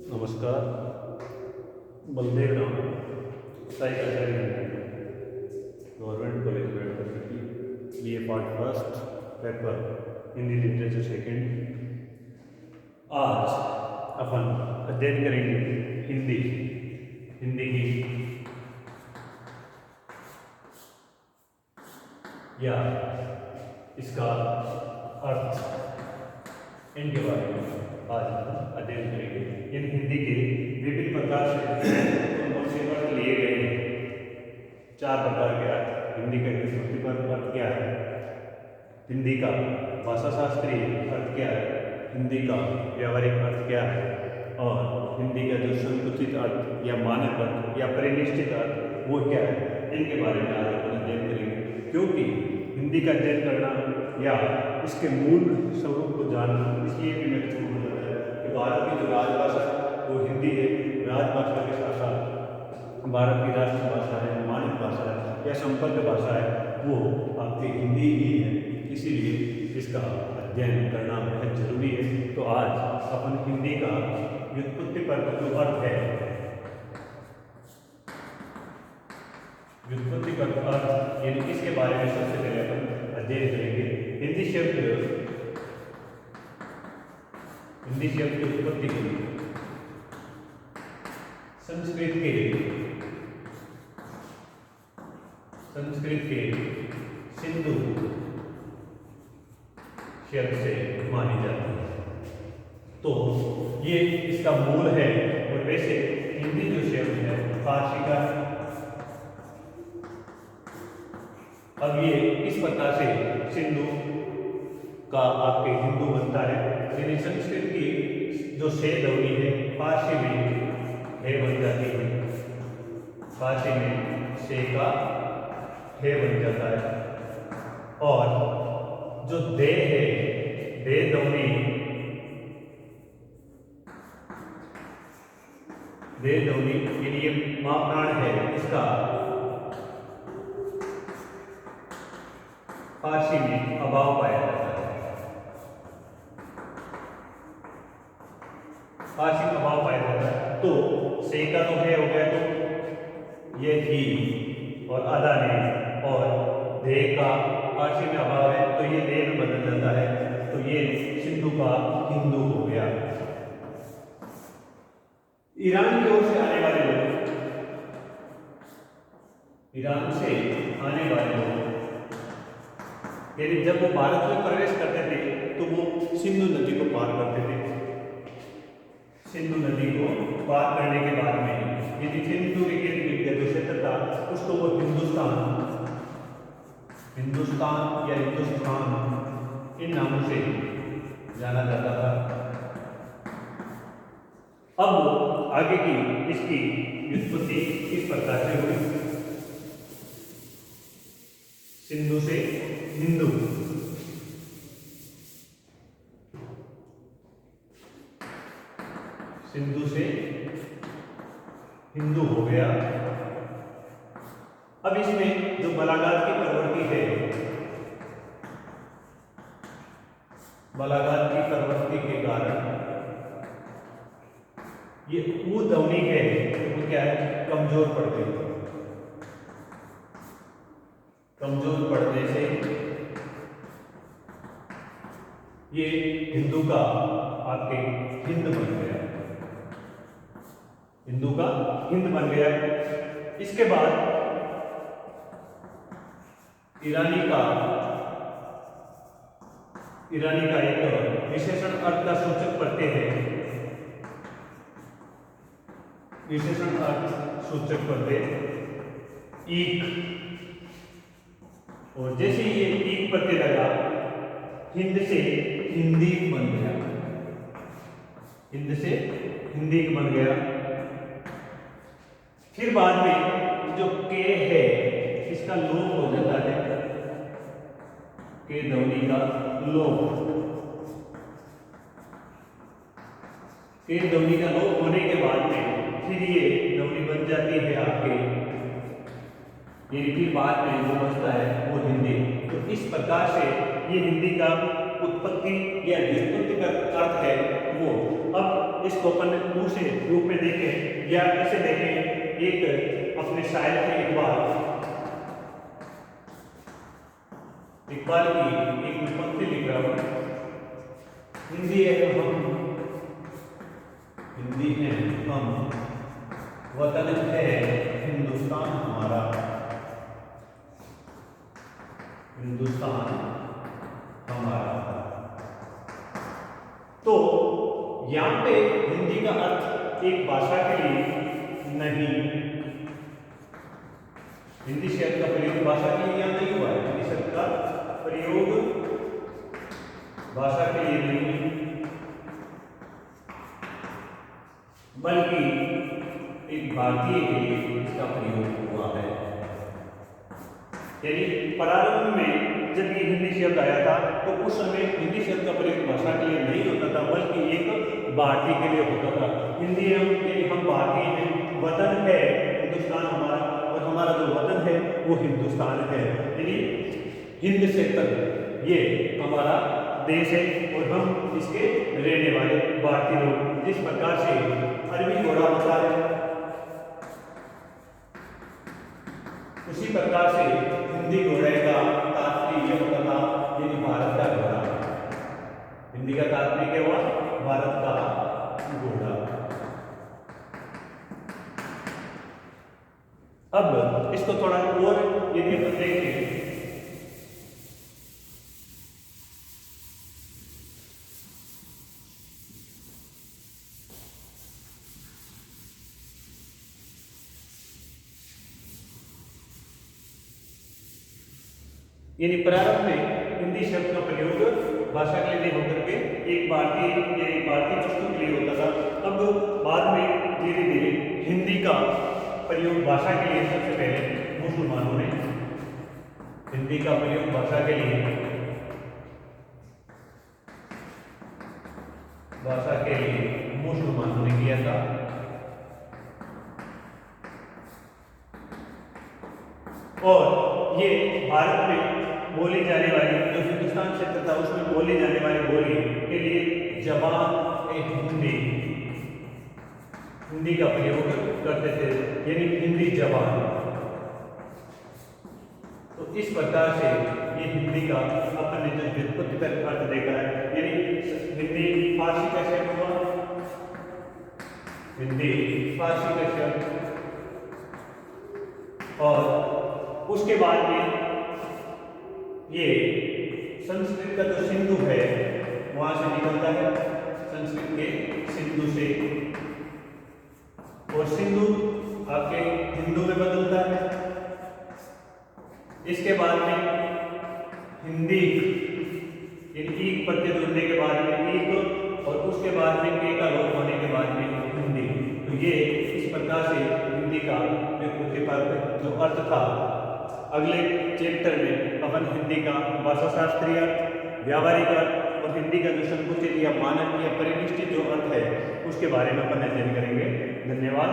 नमस्कार। बलदेव राम साइकाचार्य government college Bedkar B A part first paper Hindi literature second. आज अपन अध्ययन करेंगे हिंदी हिंदी की या इसका अर्थ इनके बारे में आज अध्ययन करेंगे। इन हिंदी के विभिन्न प्रकार से कौन से अर्थ लिए गए हैं। 4 प्रकार के अर्थ हिंदी का व्युत्पत्ति पर अर्थ क्या है, हिंदी का भाषाशास्त्रीय अर्थ क्या है, हिंदी का व्यावहारिक अर्थ क्या है और हिंदी का जो संकुचित अर्थ या मानक अर्थ या परिनिष्ठित अर्थ वो क्या है। इनके बारे में आज अपन अध्ययन करेंगे, क्योंकि हिंदी का अध्ययन करना या इसके मूल स्वरूप को जानना इसलिए भी महत्वपूर्ण हो जाता है कि भारत की जो राजभाषा वो हिंदी है। राजभाषा के साथ साथ भारत की राष्ट्रभाषा है, मानक भाषा है या संपर्क भाषा है, वो आपकी हिंदी ही है। इसीलिए इसका अध्ययन करना बेहद जरूरी है। तो आज अपन हिंदी का व्युत्पत्ति पर जो अर्थ है, व्युत्पत्ति पर अर्थ यानी इसके बारे में सबसे पहले अपन अध्ययन करेंगे। हिंदी शब्द की उत्पत्ति की संस्कृत के सिंधु शब्द से मानी जाती है। तो ये इसका मूल है। और वैसे हिंदी जो शब्द है फारसी का है। अब ये इस प्रकार से सिंधु का आपके हिंदू बनता है। यानी संस्कृत की जो से ध्वनि है फारसी में है बन जाती है, फारसी में से का है बन जाता है। और जो दे है, दे ध्वनि के लिए मां प्राण है, इसका फारसी में अभाव पाया जाता है। फारसी में अभाव पाया जाता है। तो से का तो है हो गया, तो ये ही और आधा ने, और दे का फारसी में अभाव है तो ये दे में बदल जाता है। तो ये सिंधु का हिंदू हो गया। ईरान की ओर से आने वाले लोग, ईरान से आने वाले लोग यानी जब वो भारत में प्रवेश करते थे तो वो सिंधु नदी को पार करते थे। सिंधु नदी को पार करने के बाद में यदि सिंधु के इर्द गिर्द जो क्षेत्र था उसको वो हिंदुस्तान या हिंदुस्तान इन नामों से जाना जाता था। अब आगे की इसकी व्युत्पत्ति इस प्रकार से हुई। सिंधु से हिंदू, सिंधु से हिंदू हो गया। अब इसमें जो बलागात की प्रवृत्ति है, बलागात की प्रवृत्ति के कारण ये ऊ ध्वनि है वो क्या है, कमजोर पड़ गई। कमजोर पड़ने से ये हिंदू का आपके हिंद बन गया, हिंदू का हिंद बन गया। इसके बाद ईरानी का एक विशेषण अर्थ का सूचक प्रत्यय है। विशेषण अर्थ सूचक प्रत्यय ईक, और जैसे ये ईक प्रत्यय लगा हिंद से हिंदी बन गया, हिंद से हिंदी बन गया। फिर बाद में जो के है इसका लोप हो जाता है, के ध्वनि का लोप, के ध्वनि का लोप होने के बाद में फिर ये ध्वनि बन जाती है आपके, ये फिर बाद में जो बचता है वो हिंदी। तो इस प्रकार से ये हिंदी का उत्पत्ति या व्युत्पत्ति का अर्थ है वो। अब इसको इसको अपन दूसरे रूप में देखें या इसे देखें, एक अपने शायर थे इकबाल की एक पंक्ति लिख रहा हूं, हिंदी है हम, हिंदी है हम, वतन है हिंदुस्तान हमारा, हिंदुस्तान हमारा। तो यहाँ पे हिंदी का अर्थ एक भाषा के लिए नहीं, हिंदी शब्द का प्रयोग भाषा के लिए यहाँ नहीं हुआ है, हिंदी शब्द का प्रयोग भाषा के लिए नहीं बल्कि एक भारतीय के लिए इसका प्रयोग हुआ है। यानी प्रारंभ में जब ये हिंदी शब्द आया था तो उस समय हिंदी शब्द का प्रयोग भाषा के लिए नहीं होता था बल्कि एक भारतीय के लिए होता था। हिंदी हम भारतीय हैं, वतन है हिंदुस्तान हमारा, और हमारा जो वतन है वो हिंदुस्तान है, यानी हिंद से तक ये हमारा देश है और हम इसके रहने वाले भारतीय लोग। जिस प्रकार से अरबी घोड़ा होता है उसी प्रकार से हिंदी घोड़े का तात्पर्य यह होता था, यानी भारत का घोड़ा। हिंदी का तात्पर्य क्या हुआ? भारत का घोड़ा। अब इसको थोड़ा और यदि अपन देखें यानी प्रारंभ में हिंदी शब्द का प्रयोग भाषा के लिए नहीं होकर के एक भारतीय वस्तु के लिए होता था। अब बाद में धीरे धीरे हिंदी का प्रयोग भाषा के लिए सबसे पहले मुसलमानों ने, हिंदी का प्रयोग भाषा के लिए मुसलमानों ने किया था। और ये भारत में बोली जाने वाली जो हिंदुस्तान क्षेत्र था उसमें बोली जाने वाली बोली के लिए जबान हिंदी का प्रयोग करते थे, यानी हिंदी जबान। तो इस प्रकार से ये हिंदी का अपन ने जो व्युत्पत्ति का अर्थ देखा है, यानी हिंदी फारसी का शब्द हुआ, हिंदी फारसी का शब्द, और उसके बाद में ये संस्कृत का जो सिंधु है वहां से निकलता है, संस्कृत के सिंधु से, और सिंधु आपके हिंदू में बदलता है। इसके बाद में हिंदी, एक प्रत्यय जुड़ने के बाद में एक, और उसके बाद में के का लोप होने के बाद में हिंदी। तो ये इस प्रकार से हिंदी का जो अर्थ था। अगले चैप्टर में अपन हिंदी का भाषा शास्त्रीय अर्थ, व्यावहारिक अर्थ और हिंदी का जो संकुचित या मानक या परिनिष्ठित जो अर्थ है उसके बारे में अपन अध्ययन करेंगे। धन्यवाद।